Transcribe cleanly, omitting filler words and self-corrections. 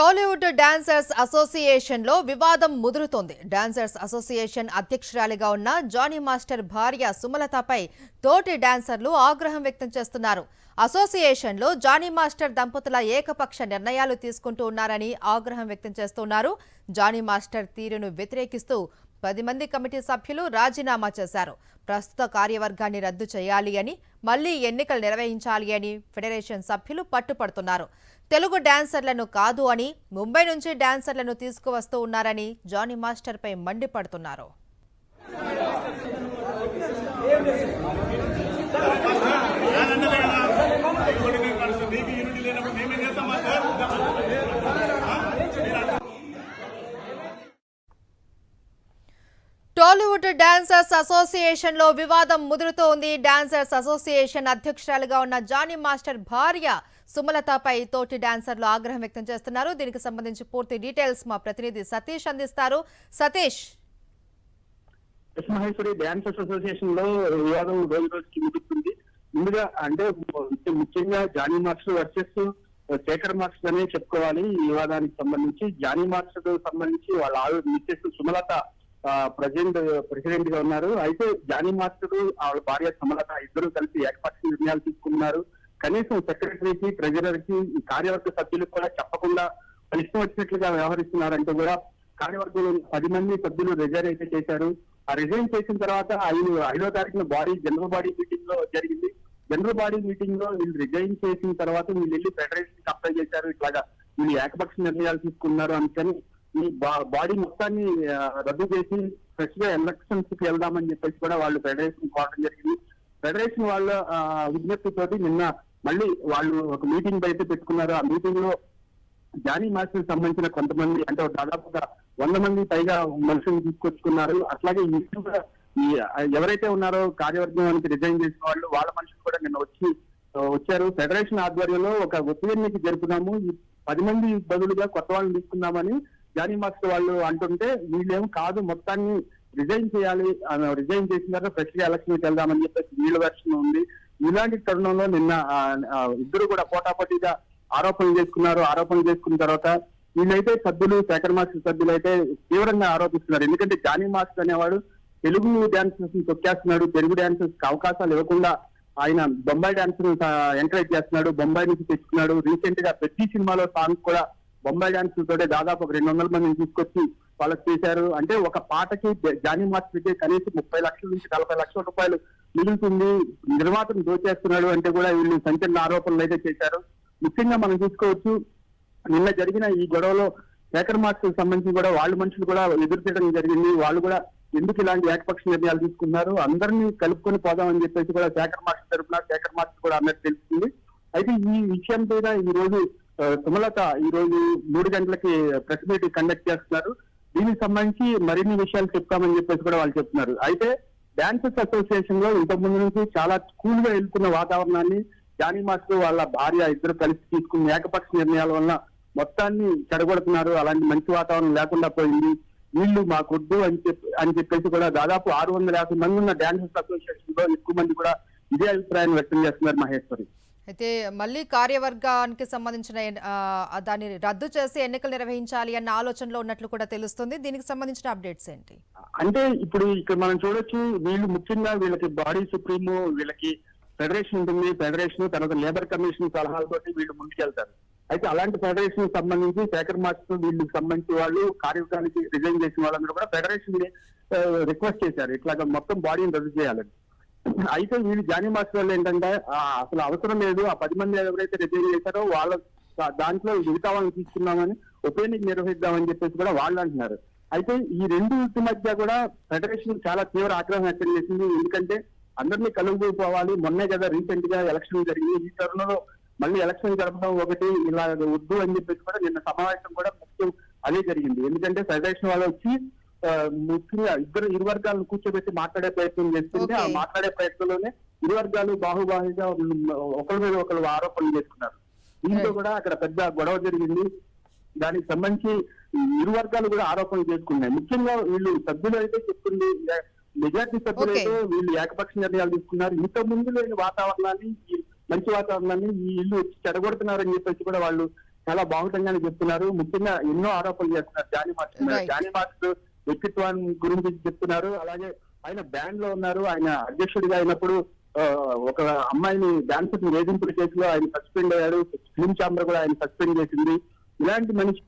Tollywood dancers association లో వివాదం ముదురుతోంది. Dancers association అధ్యక్షురాలిగా ఉన్న జానీ మాస్టర్ భార్య సుమలతపై తోటి డాన్సర్లు ఆగ్రహం వ్యక్తం చేస్తున్నారు. అసోసియేషన్ లో జానీ మాస్టర్ దంపతుల ఏకపక్ష నిర్ణయాలు తీసుకుంటూ ఉన్నారని ఆగ్రహం వ్యక్తం చేస్తున్నారు. జానీ మాస్టర్ తీరును వ్యతిరేకిస్తూ 10 మంది కమిటీ సభ్యులు రాజీనామా చేశారు. ప్రస్తుత కార్యవర్గాన్ని రద్దు చేయాలి అని, మళ్లీ ఎన్నికలు నిర్వహించాలి అని ఫెడరేషన్ సభ్యులు పట్టుపడుతున్నారు. తెలుగు డాన్సర్లను కాదు అని ముంబై నుంచి డాన్సర్లను తీసుకువస్తూ ఉన్నారని జానీ మాస్టర్ పై మండిపడుతున్నారు. టాలీవుడ్ డాన్సర్స్ అసోసియేషన్ లో వివాదం ముదురుతోంది. డాన్సర్స్ అసోసియేషన్ అధ్యక్షురాలుగా ఉన్న జానీ మాస్టర్ భార్య సుమలతపై తోటి డాన్సర్లు ఆగ్రహం వ్యక్తం చేస్తున్నారు. దీనికి సంబంధించి పూర్తి డీటెయిల్స్ మా ప్రతినిధి సతీష్ అందిస్తారు. సతీష్, మహేశ్వరి డాన్సర్స్ అసోసియేషన్ లో వివాదం రోజు రోజుకి ముదురుతుంది. ముందుగా అంటే ముఖ్యంగా Jani master versus Sekhar master అనే చెప్పుకోవాలి. ఈ వివాదానికి సంబంధించి జానీ మాస్టర్ సంబంధించి వాళ్ళ మిస్సెస్ సుమలత ప్రెసిడెంట్ గా ఉన్నారు. అయితే జానీ మాస్టర్ వాళ్ళ భార్య సుమలత ఇద్దరు కలిసి ఏకపక్ష నిర్ణయాలు తీసుకున్నారు. కనీసం సెక్రటరీకి, ట్రెజరర్ కి, కార్యవర్గ సభ్యులకు కూడా చెప్పకుండా ఇష్టం వచ్చినట్లుగా వ్యవహరిస్తున్నారంటూ కూడా కార్యవర్గంలో 10 మంది సభ్యులు రిజైన్ అయితే చేశారు. ఆ రిజైన్ చేసిన తర్వాత 5వ తారీఖున జనరల్ బాడీ మీటింగ్ లో జరిగింది. జనరల్ బాడీ మీటింగ్ లో వీళ్ళు రిజైన్ చేసిన తర్వాత వీళ్ళు వెళ్ళి ఫెడరేషన్ కి అప్లై చేశారు. ఇట్లాగా వీళ్ళు ఏకపక్ష నిర్ణయాలు తీసుకున్నారు అందుకని ఈ బాడీ మొత్తాన్ని రద్దు చేసి ఫ్రెష్ గా ఎలక్షన్స్ కి వెళ్దామని చెప్పేసి కూడా వాళ్ళు ఫెడరేషన్ కోవడం జరిగింది. ఫెడరేషన్ వాళ్ళ విజ్ఞప్తితోటి నిన్న మళ్ళీ వాళ్ళు ఒక మీటింగ్ అయితే పెట్టుకున్నారు. ఆ మీటింగ్ లో జానీ మాస్టర్ సంబంధించిన కొంతమంది అంటే దాదాపుగా 100 మంది పైగా మనుషులు తీసుకొచ్చుకున్నారు. అట్లాగే ఈ ఎవరైతే ఉన్నారో కార్యవర్గానికి రిజైన్ చేసిన వాళ్ళు వాళ్ళ మనుషులు కూడా నిన్న వచ్చారు. ఫెడరేషన్ ఆధ్వర్యంలో ఒక ఒత్తిడికి జరుపుదాము, ఈ 10 మంది బదులుగా కొత్త వాళ్ళని తీసుకుందామని జానీ మాస్టర్ వాళ్ళు అంటుంటే వీళ్ళేం కాదు, మొత్తాన్ని రిజైన్ చేయాలి, రిజైన్ చేసిన తర్వాత ఫ్రెష్ గా ఎలక్షన్ వెళ్దామని చెప్పేసి వీళ్ళ వెర్షన్ ఉంది. ఇలాంటి తరుణంలో నిన్న ఇద్దరు కూడా పోటాపోటీగా ఆరోపణలు చేసుకున్నారు. ఆరోపణలు చేసుకున్న తర్వాత వీళ్ళైతే శేఖర్ మాస్టర్ సభ్యులు అయితే తీవ్రంగా ఆరోపిస్తున్నారు. ఎందుకంటే జానీ మాస్టర్ అనేవాడు తెలుగు డాన్సర్స్ ని తొక్కేస్తున్నాడు, తెలుగు డాన్సర్స్ కి అవకాశాలు ఇవ్వకుండా ఆయన బొంబాయి డాన్సర్ ఎంకరేజ్ చేస్తున్నాడు, బొంబాయి నుంచి తెచ్చుకున్నాడు. రీసెంట్ గా ప్రతి సినిమాలో సాంగ్ కూడా బొంబాయి డాన్సర్ తోటే దాదాపు ఒక 200 మందిని తీసుకొచ్చి వాళ్ళకి చేశారు. అంటే ఒక పాటకి జానీ మాస్టర్ కి కనీసం 30 లక్షల నుంచి 40 లక్షల రూపాయలు మిగులుతుంది, నిర్మాతను దోచేస్తున్నాడు అంటే కూడా వీళ్ళు సంచలన ఆరోపణలు అయితే చేశారు. ముఖ్యంగా మనం చూసుకోవచ్చు, నిన్న జరిగిన ఈ గొడవలో శేఖర్ మాస్టర్ సంబంధించి కూడా వాళ్ళ మనుషులు కూడా ఎదుర్కోవడం జరిగింది. వాళ్ళు కూడా ఎందుకు ఇలాంటి ఏకపక్ష నిర్ణయాలు తీసుకున్నారు, అందరినీ కలుపుకొని పోదామని చెప్పేసి కూడా శేఖర్ మాస్టర్ కూడా అన్నట్టు తెలుస్తుంది. అయితే ఈ విషయం మీద ఈ రోజు సుమలత ఈ రోజు 3 గంటలకి ప్రెస్ మీట్ కండక్ట్ చేస్తున్నారు. దీనికి సంబంధించి మరిన్ని విషయాలు చెప్తామని చెప్పేసి కూడా వాళ్ళు చెప్తున్నారు. అయితే డాన్సర్స్ అసోసియేషన్ లో ఇంతకుముందు నుంచి చాలా కూల్ గా వెళ్తున్న వాతావరణాన్ని జానీ మాస్టర్ వాళ్ళ భార్య ఇద్దరు కలిసి తీసుకున్న ఏకపక్ష నిర్ణయాల వల్ల మొత్తాన్ని చెడగొడుతున్నారు. అలాంటి మంచి వాతావరణం లేకుండా పోయింది, వీళ్ళు మాకొద్దు అని చెప్పేసి కూడా దాదాపు 650 మంది ఉన్న డాన్సర్స్ అసోసియేషన్ లో ఎక్కువ మంది కూడా ఇదే అభిప్రాయాన్ని వ్యక్తం చేస్తున్నారు. మహేశ్వరి, అయితే మళ్ళీ కార్యవర్గానికి సంబంధించిన దాన్ని రద్దు చేసి ఎన్నికలు నిర్వహించాలి అన్న ఆలోచనలో ఉన్నట్లు కూడా తెలుస్తుంది. దీనికి సంబంధించిన అప్డేట్స్ ఏంటి? అంటే ఇప్పుడు ఇక్కడ మనం చూడొచ్చు, వీళ్ళు ముఖ్యంగా వీళ్ళకి బాడీ సుప్రీము, వీళ్ళకి ఫెడరేషన్ ఉంటుంది. ఫెడరేషన్ తర్వాత లేబర్ కమిషన్ సలహాలతోటి వీళ్ళు ముందుకెళ్తారు. అయితే అలాంటి ఫెడరేషన్ సంబంధించి శేఖర్ మాస్టర్ వీళ్ళకి సంబంధించి వాళ్ళు కార్యవర్గానికి రిజైన్ చేసిన వాళ్ళందరూ కూడా ఫెడరేషన్ రిక్వెస్ట్ చేశారు ఇట్లాగా మొత్తం బాడీని రద్దు చేయాలని. అయితే వీళ్ళు జానీ మాస్టర్ వాళ్ళు ఏంటంటే అసలు అవసరం లేదు, ఆ 10 మంది ఎవరైతే రిజైన్ చేశారో వాళ్ళ దాంట్లో మిగతా వాళ్ళని తీసుకున్నామని ఒపీనియన్ నిర్వహిద్దామని చెప్పేసి కూడా వాళ్ళు అంటున్నారు. అయితే ఈ రెండు మధ్య కూడా ఫెడరేషన్ చాలా తీవ్ర ఆగ్రహం వ్యక్తం చేసింది. ఎందుకంటే అందరినీ కలుపుకోవాలి, మొన్నే కదా రీసెంట్ గా ఎలక్షన్ జరిగింది, ఈ తరుణంలో మళ్ళీ ఎలక్షన్ జరపడం ఒకటి ఇలా వద్దు అని చెప్పేసి కూడా నిన్న సమావేశం కూడా ముఖ్యం అదే జరిగింది. ఎందుకంటే ఫెడరేషన్ వాళ్ళు వచ్చి ముఖ్యంగా ఇరు వర్గాలను కూర్చోబెట్టి మాట్లాడే ప్రయత్నం చేస్తుంటే ఆ మాట్లాడే ప్రయత్నంలోనే ఇరు వర్గాలు బాహుబాహిగా ఒకరి మీద ఒకరు ఆరోపణలు చేసుకున్నారు. దీంతో కూడా అక్కడ పెద్ద గొడవ జరిగింది. దానికి సంబంధించి ఇరు వర్గాలు కూడా ఆరోపణలు చేసుకున్నాయి. ముఖ్యంగా వీళ్ళు సభ్యులు అయితే చెప్తుంది, మెజార్టీ సభ్యులైతే వీళ్ళు ఏకపక్ష నిర్ణయాలు తీసుకున్నారు. ఇంత ముందు లేని వాతావరణాన్ని, మంచి వాతావరణాన్ని ఈ ఇల్లు చెడగొడుతున్నారని చెప్పేసి కూడా వాళ్ళు చాలా బాగుంటుందని చెప్తున్నారు. ముఖ్యంగా ఎన్నో ఆరోపణలు చేస్తున్నారు జానీ మాస్టర్ మీద. Right. జానీ మాస్టర్ వ్యక్తిత్వాన్ని గురించి చెప్తున్నారు. అలాగే ఆయన బ్యాండ్ లో ఉన్నారు. ఆయన అధ్యక్షుడిగా అయినప్పుడు ఒక అమ్మాయిని డాన్సర్ వేధింపుల కేసులో ఆయన సస్పెండ్ అయ్యాడు. ఫిల్మ్ ఛాంబర్ కూడా ఆయన సస్పెండ్ చేసింది. ఇలాంటి మనిషి